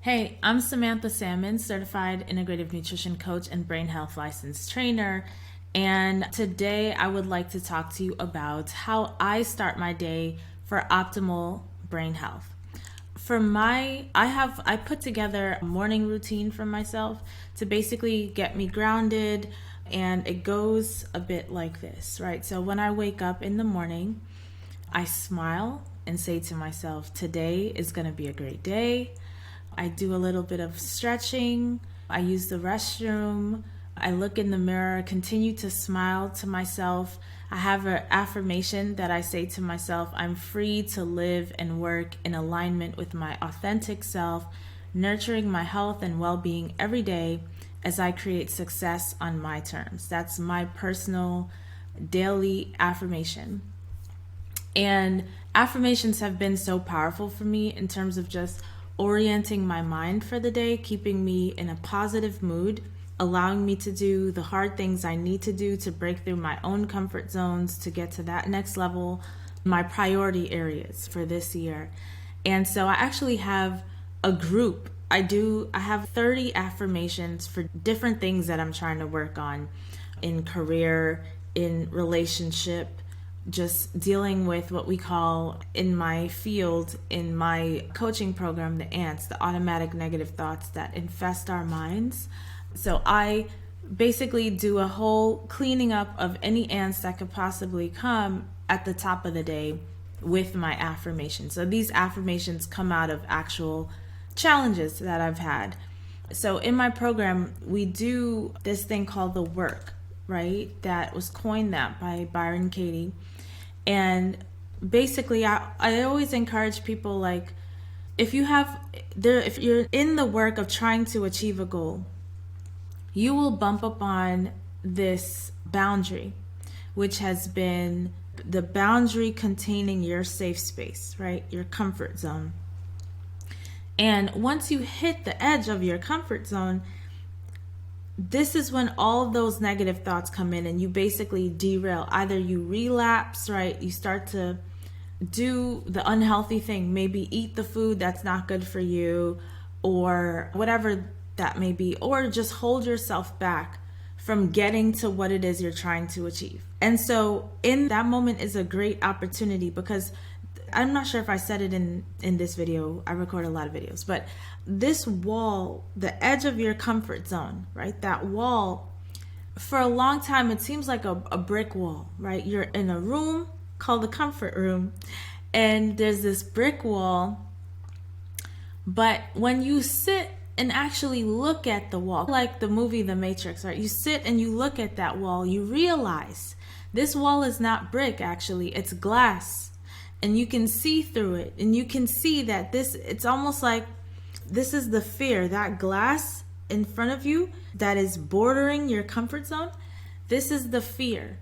Hey, I'm Samantha Salmon, certified integrative nutrition coach and brain health licensed trainer. And today I would like to talk to you about how I start my day for optimal brain health. I put together a morning routine for myself to basically get me grounded, and it goes a bit like this, right? So when I wake up in the morning, I smile and say to myself, today is going to be a great day. I do a little bit of stretching. I use the restroom. I look in the mirror, continue to smile to myself. I have an affirmation that I say to myself: I'm free to live and work in alignment with my authentic self, nurturing my health and well-being every day as I create success on my terms. That's my personal daily affirmation. And affirmations have been so powerful for me in terms of just orienting my mind for the day, keeping me in a positive mood, allowing me to do the hard things I need to do to break through my own comfort zones to get to that next level, my priority areas for this year. And so I actually have a group. I have 30 affirmations for different things that I'm trying to work on in career, in relationship, just dealing with what we call in my field, in my coaching program, the ants, the automatic negative thoughts that infest our minds. So I basically do a whole cleaning up of any ants that could possibly come at the top of the day with my affirmations. So these affirmations come out of actual challenges that I've had. So in my program, we do this thing called the work, right? That was coined that by Byron Katie. And basically, I always encourage people, like, if you're in the work of trying to achieve a goal, you will bump up on this boundary, which has been the boundary containing your safe space, right? Your comfort zone. And once you hit the edge of your comfort zone, this is when all of those negative thoughts come in and you basically derail. Either you relapse, right? You start to do the unhealthy thing, maybe eat the food that's not good for you, or whatever that may be, or just hold yourself back from getting to what it is you're trying to achieve. And so in that moment is a great opportunity, because I'm not sure if I said it in this video. I record a lot of videos, but this wall, the edge of your comfort zone, right? That wall, for a long time, it seems like a brick wall, right? You're in a room called the comfort room, and there's this brick wall. But when you sit and actually look at the wall, like the movie The Matrix, right? You sit and you look at that wall, you realize this wall is not brick, actually, it's glass. And you can see through it, and you can see that it's almost like this is the fear, that glass in front of you that is bordering your comfort zone. This is the fear.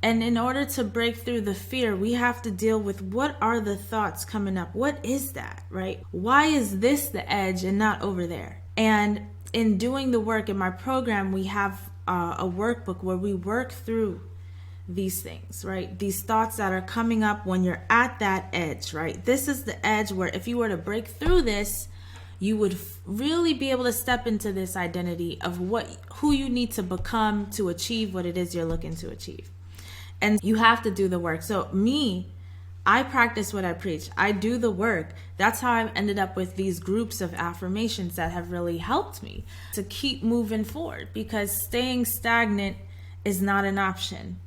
And in order to break through the fear, we have to deal with what are the thoughts coming up? What is that, right? Why is this the edge and not over there? And in doing the work in my program, we have a workbook where we work through these things, right? These thoughts that are coming up when you're at that edge, right? This is the edge where if you were to break through this, you would really be able to step into this identity of who you need to become to achieve what it is you're looking to achieve. And you have to do the work. So I practice what I preach. I do the work. That's how I've ended up with these groups of affirmations that have really helped me to keep moving forward, because staying stagnant is not an option.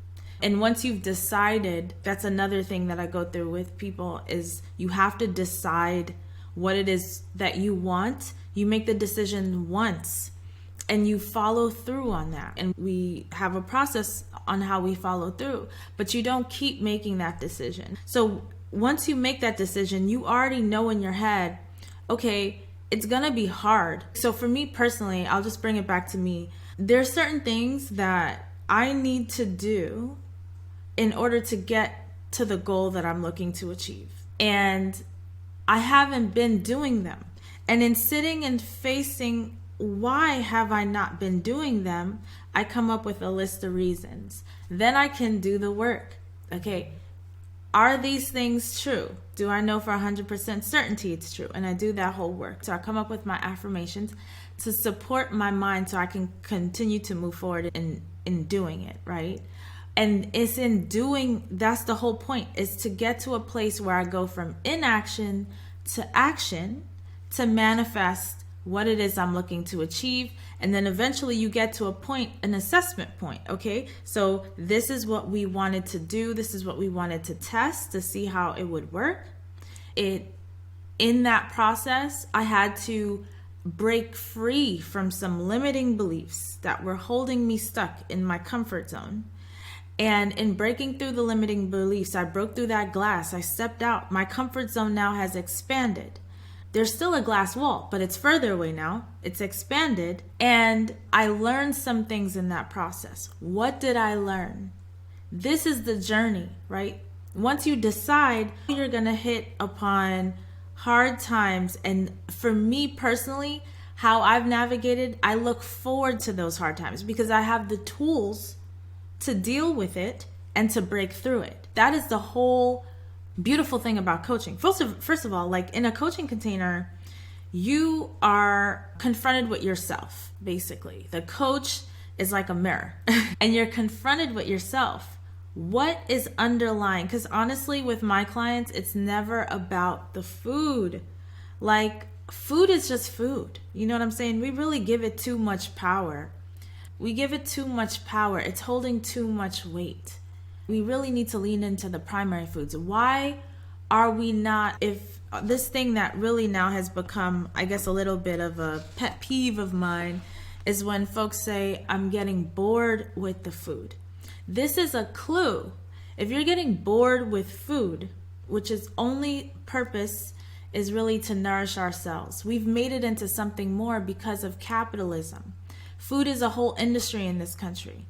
And once you've decided, that's another thing that I go through with people, is you have to decide what it is that you want. You make the decision once and you follow through on that. And we have a process on how we follow through, but you don't keep making that decision. So once you make that decision, you already know in your head, okay, it's gonna be hard. So for me personally, I'll just bring it back to me. There are certain things that I need to do in order to get to the goal that I'm looking to achieve. And I haven't been doing them. And in sitting and facing why have I not been doing them, I come up with a list of reasons. Then I can do the work. Okay, Are these things true? Do I know for 100% certainty it's true? And I do that whole work. So I come up with my affirmations to support my mind so I can continue to move forward in doing it, right? And it's in doing, that's the whole point, is to get to a place where I go from inaction to action to manifest what it is I'm looking to achieve. And then eventually you get to a point, an assessment point, okay? So this is what we wanted to do. This is what we wanted to test to see how it would work. In that process, I had to break free from some limiting beliefs that were holding me stuck in my comfort zone. And in breaking through the limiting beliefs, I broke through that glass. I stepped out. My comfort zone now has expanded. There's still a glass wall, but it's further away now. It's expanded. And I learned some things in that process. What did I learn? This is the journey, right? Once you decide, you're going to hit upon hard times. And for me personally, how I've navigated, I look forward to those hard times because I have the tools to deal with it and to break through it. That is the whole beautiful thing about coaching. First of all, like in a coaching container, you are confronted with yourself, basically. The coach is like a mirror and you're confronted with yourself. What is underlying? Because honestly, with my clients, it's never about the food. Like, food is just food. You know what I'm saying? We really give it too much power. We give it too much power. It's holding too much weight. We really need to lean into the primary foods. Why are we not, if this thing that really now has become, I guess, a little bit of a pet peeve of mine, is when folks say, I'm getting bored with the food. This is a clue. If you're getting bored with food, which its only purpose is really to nourish ourselves, we've made it into something more because of capitalism. Food is a whole industry in this country.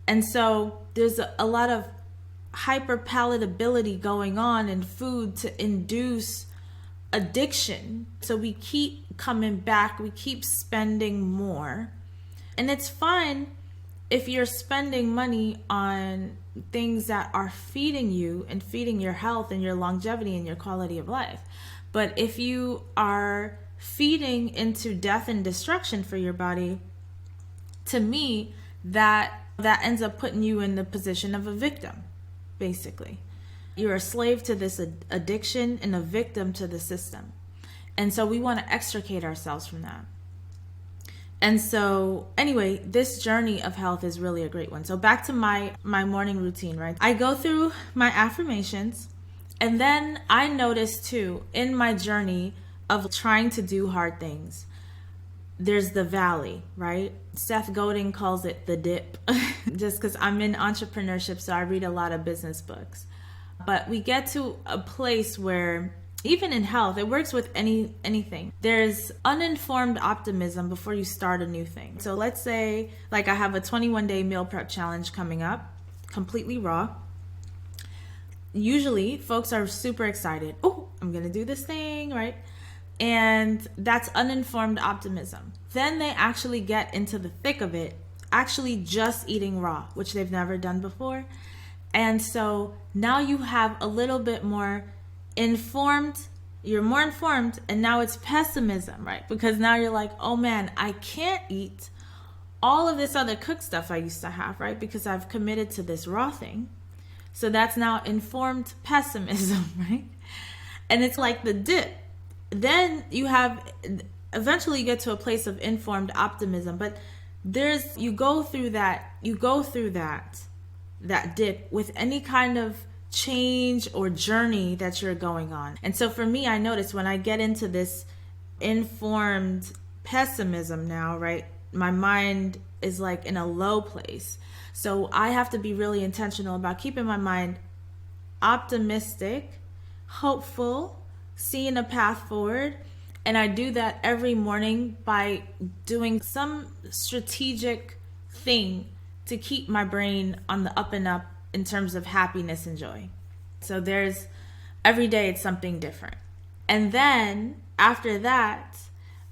And so there's a lot of hyper palatability going on in food to induce addiction. So we keep coming back, we keep spending more. And it's fine if you're spending money on things that are feeding you and feeding your health and your longevity and your quality of life. But if you are feeding into death and destruction for your body, to me, that ends up putting you in the position of a victim, basically. You're a slave to this addiction and a victim to the system. And so we want to extricate ourselves from that. And so anyway, this journey of health is really a great one. So back to my morning routine, right? I go through my affirmations, and then I notice too, in my journey of trying to do hard things, there's the valley, right? Seth Godin calls it the dip, just because I'm in entrepreneurship, so I read a lot of business books. But we get to a place where, even in health, it works with anything. There's uninformed optimism before you start a new thing. So let's say, like I have a 21-day meal prep challenge coming up, completely raw. Usually, folks are super excited. Oh, I'm going to do this thing, right? And that's uninformed optimism. Then they actually get into the thick of it, actually just eating raw, which they've never done before. And so now you have a little bit more informed, you're more informed, and now it's pessimism, right? Because now you're like, oh man, I can't eat all of this other cooked stuff I used to have, right? Because I've committed to this raw thing. So that's now informed pessimism, right? And it's like the dip. Then eventually you get to a place of informed optimism, but you go through that dip with any kind of change or journey that you're going on. And so for me, I notice when I get into this informed pessimism now, right, my mind is like in a low place. So I have to be really intentional about keeping my mind optimistic, hopeful, seeing a path forward. And I do that every morning by doing some strategic thing to keep my brain on the up and up in terms of happiness and joy. So every day it's something different. And then after that,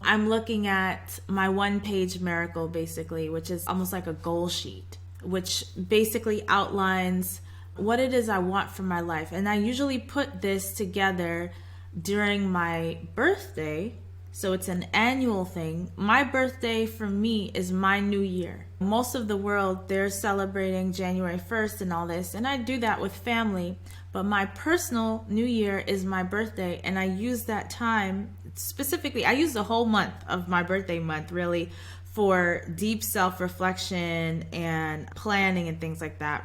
I'm looking at my 1-page miracle, basically, which is almost like a goal sheet, which basically outlines what it is I want from my life. And I usually put this together during my birthday. So it's an annual thing. My birthday for me is my new year. Most of the world, they're celebrating January 1st and all this, and I do that with family. But my personal new year is my birthday, and I use that time, specifically, I use the whole month of my birthday month really for deep self-reflection and planning and things like that.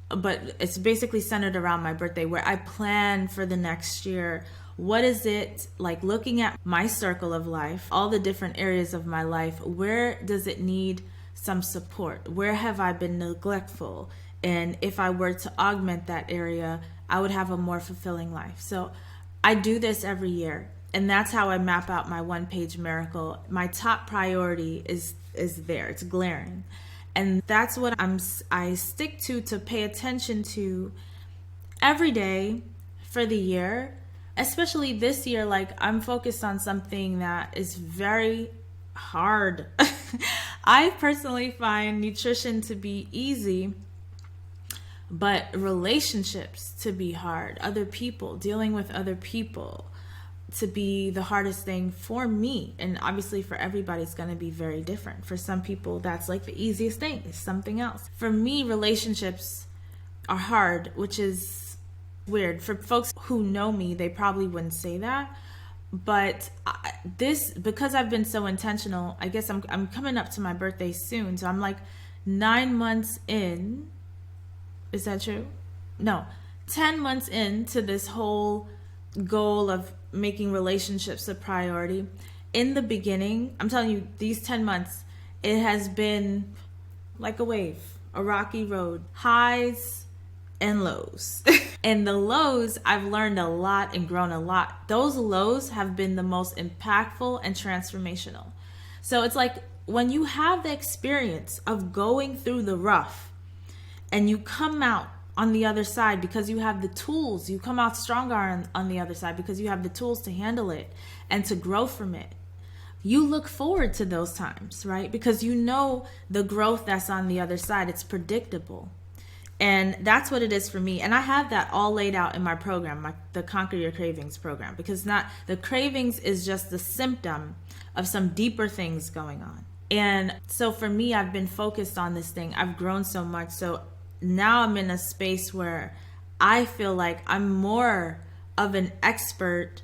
But it's basically centered around my birthday, where I plan for the next year. What is it like, looking at my circle of life, all the different areas of my life, where does it need some support? Where have I been neglectful? And if I were to augment that area, I would have a more fulfilling life. So I do this every year, and that's how I map out my one-page miracle. My top priority is there. It's glaring. And that's what I stick to pay attention to every day for the year. Especially this year, like, I'm focused on something that is very hard. I personally find nutrition to be easy, but relationships to be hard. Other people, dealing with other people to be the hardest thing for me. And obviously for everybody, it's going to be very different. For some people, that's like the easiest thing. It's something else. For me, relationships are hard, which is weird. For folks who know me, they probably wouldn't say that. But because I've been so intentional, I guess I'm coming up to my birthday soon. So I'm like 9 months in. Is that true? No, 10 months into this whole goal of making relationships a priority. In the beginning, I'm telling you, these 10 months, it has been like a wave, a rocky road, highs and lows. And the lows, I've learned a lot and grown a lot. Those lows have been the most impactful and transformational. So it's like when you have the experience of going through the rough and you come out on the other side because you have the tools, you come out stronger on the other side because you have the tools to handle it and to grow from it. You look forward to those times, right? Because you know the growth that's on the other side. It's predictable. And that's what it is for me. And I have that all laid out in my program, the Conquer Your Cravings program, because the cravings is just the symptom of some deeper things going on. And so for me, I've been focused on this thing. I've grown so much. So now I'm in a space where I feel like I'm more of an expert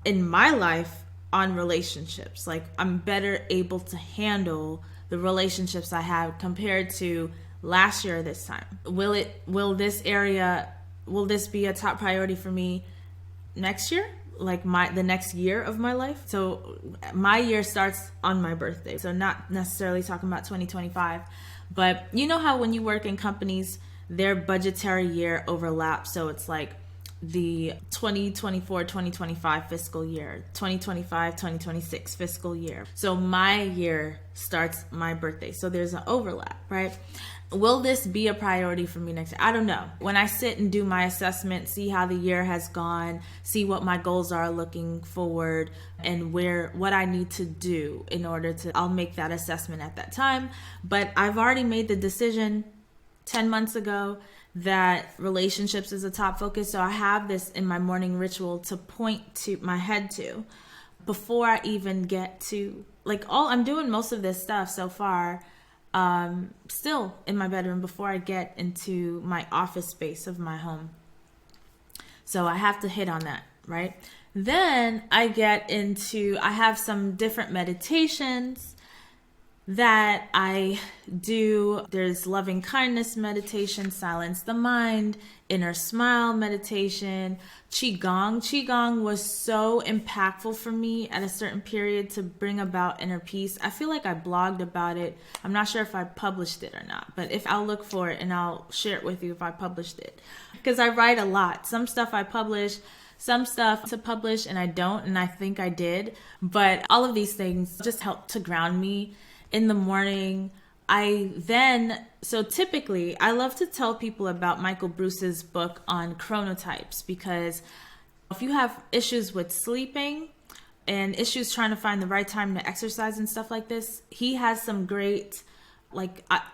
in my life on relationships. Like, I'm better able to handle the relationships I have compared to last year this time. Will this be a top priority for me next year? Like the next year of my life? So my year starts on my birthday. So not necessarily talking about 2025, but you know how when you work in companies, their budgetary year overlaps. So it's like the 2024-2025 fiscal year, 2025-2026 fiscal year. So my year starts my birthday. So there's an overlap, right? Will this be a priority for me next year? I don't know. When I sit and do my assessment, see how the year has gone, see what my goals are looking forward, and what I need to do in order I'll make that assessment at that time. But I've already made the decision 10 months ago that relationships is a top focus. So I have this in my morning ritual to point to my head to before I even get to, I'm doing most of this stuff so far still in my bedroom before I get into my office space of my home. So I have to hit on that, right? Then I have some different meditations that I do. There's loving kindness meditation, silence the mind, inner smile meditation, qigong. Qigong was so impactful for me at a certain period to bring about inner peace. I feel like I blogged about it. I'm not sure if I published it or not, but if I'll look for it and I'll share it with you if I published it, because I write a lot. Some stuff I publish, some stuff to publish and I don't, and I think I did, but all of these things just help to ground me. In the morning, so typically I love to tell people about Michael Bruce's book on chronotypes, because if you have issues with sleeping and issues trying to find the right time to exercise and stuff like this, he has some great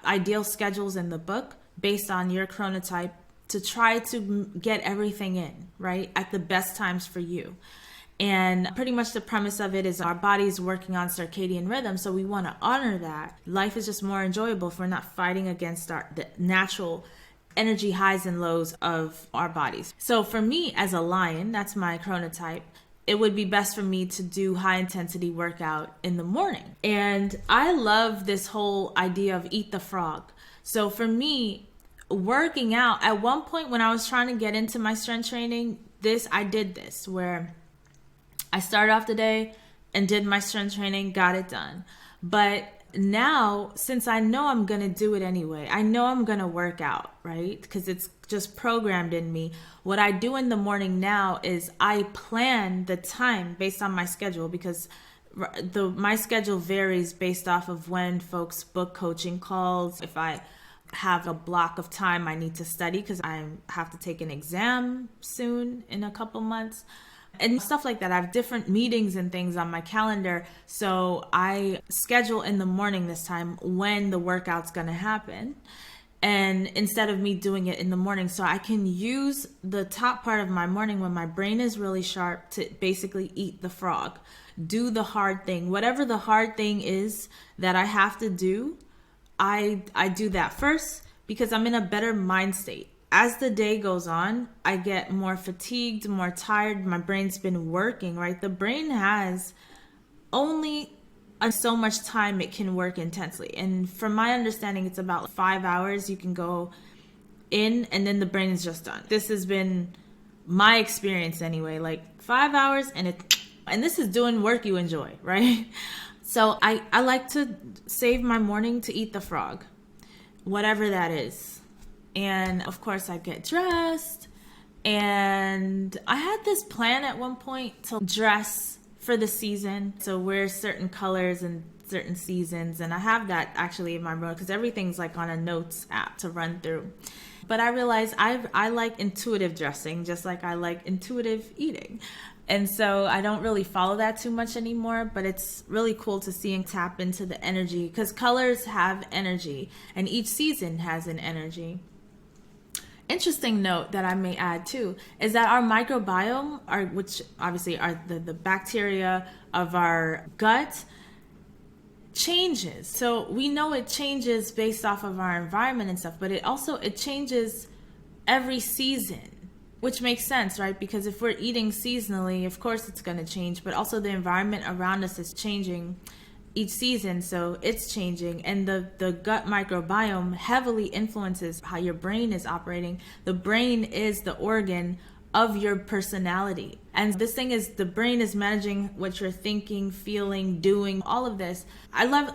ideal schedules in the book based on your chronotype to try to get everything in, right, at the best times for you. And pretty much the premise of it is our body's working on circadian rhythm, so we want to honor that. Life is just more enjoyable if we're not fighting against the natural energy highs and lows of our bodies. So for me as a lion, that's my chronotype, it would be best for me to do high intensity workout in the morning. And I love this whole idea of eat the frog. So for me, working out, at one point when I was trying to get into my strength training, I did this where I started off the day and did my strength training, got it done. But now, since I know I'm going to do it anyway, I know I'm going to work out, right? Because it's just programmed in me. What I do in the morning now is I plan the time based on my schedule, because my schedule varies based off of when folks book coaching calls. If I have a block of time I need to study because I have to take an exam soon in a couple months and stuff like that. I have different meetings and things on my calendar. So I schedule in the morning this time when the workout's going to happen. And instead of me doing it in the morning, so I can use the top part of my morning when my brain is really sharp to basically eat the frog, do the hard thing, whatever the hard thing is that I have to do. I do that first because I'm in a better mind state. As the day goes on, I get more fatigued, more tired. My brain's been working, right? The brain has only so much time it can work intensely. And from my understanding, it's about 5 hours you can go in and then the brain is just done. This has been my experience anyway, like 5 hours and this is doing work you enjoy, right? So I like to save my morning to eat the frog, whatever that is. And of course I get dressed, and I had this plan at one point to dress for the season. So wear certain colors and certain seasons. And I have that actually in my room because everything's like on a notes app to run through. But I realized I like intuitive dressing, just like I like intuitive eating. And so I don't really follow that too much anymore, but it's really cool to see and tap into the energy because colors have energy and each season has an energy. Interesting note that I may add too is that our microbiome, which obviously are the bacteria of our gut, changes. So we know it changes based off of our environment and stuff, but it changes every season, which makes sense, right? Because if we're eating seasonally, of course it's going to change, but also the environment around us is changing each season, so it's changing. And the gut microbiome heavily influences how your brain is operating. The brain is the organ of your personality. And this thing is, the brain is managing what you're thinking, feeling, doing, all of this. I love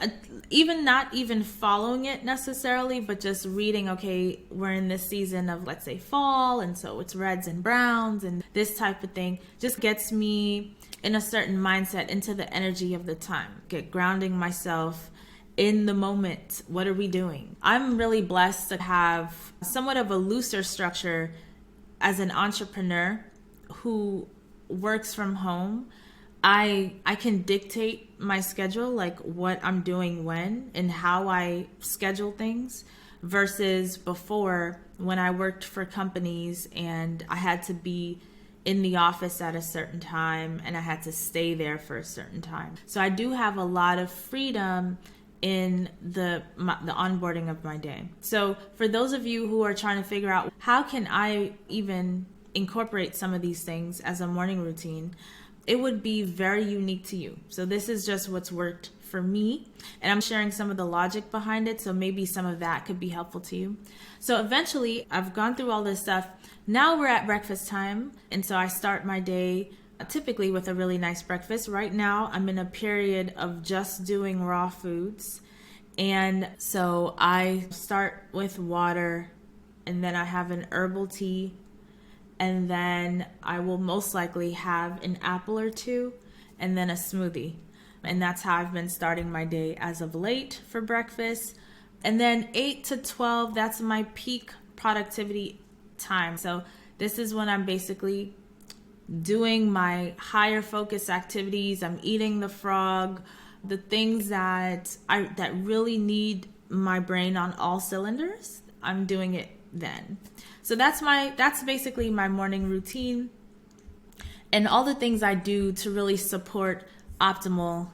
not even following it necessarily, but just reading, okay, we're in this season of, let's say, fall, and so it's reds and browns and this type of thing just gets me in a certain mindset into the energy of the time. Get grounding myself in the moment. What are we doing? I'm really blessed to have somewhat of a looser structure as an entrepreneur who works from home. I can dictate my schedule, like what I'm doing when and how I schedule things, versus before when I worked for companies and I had to be in the office at a certain time and I had to stay there for a certain time. So I do have a lot of freedom in the onboarding of my day. So for those of you who are trying to figure out how can I even incorporate some of these things as a morning routine, it would be very unique to you. So this is just what's worked for me, and I'm sharing some of the logic behind it, so maybe some of that could be helpful to you. So eventually, I've gone through all this stuff. Now we're at breakfast time, and so I start my day typically with a really nice breakfast. Right now, I'm in a period of just doing raw foods, and so I start with water, and then I have an herbal tea, and then I will most likely have an apple or two, and then a smoothie. And that's how I've been starting my day as of late for breakfast. And then 8 to 12, that's my peak productivity time. So this is when I'm basically doing my higher focus activities. I'm eating the frog, the things that really need my brain on all cylinders. I'm doing it then. So that's basically my morning routine and all the things I do to really support optimal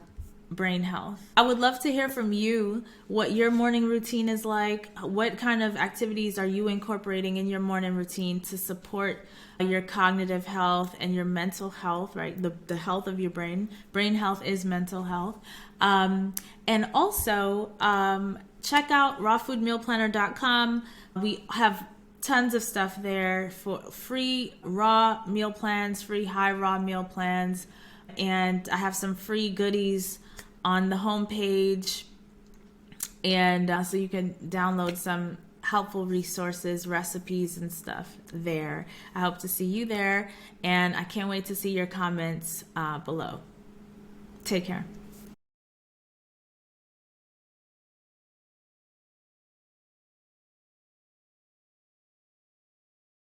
brain health. I would love to hear from you what your morning routine is like. What kind of activities are you incorporating in your morning routine to support your cognitive health and your mental health, right? The health of your brain. Brain health is mental health. And also, check out rawfoodmealplanner.com. We have tons of stuff there for free raw meal plans, free high raw meal plans. And I have some free goodies on the homepage, and so you can download some helpful resources, recipes, and stuff there. I hope to see you there, and I can't wait to see your comments below. Take care.